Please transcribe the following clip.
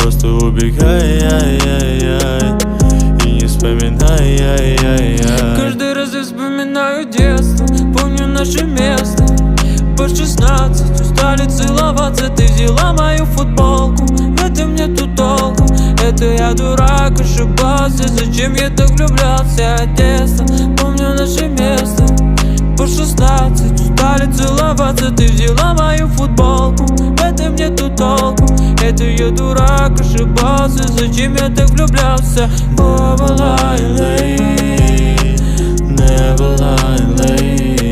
просто убегай, и не вспоминай. Каждый раз я вспоминаю детство, помню наше место. По 16 устали целоваться, ты взяла мою футболку. В этом нету толку, это я дурак, ошибался. Зачем я так влюблялся от детства? Помню наше место. По 16 устали целоваться, ты взяла мою футболку. В этом нету толку, это я дурак, ошибался. Зачем я так влюблялся? Never lie late.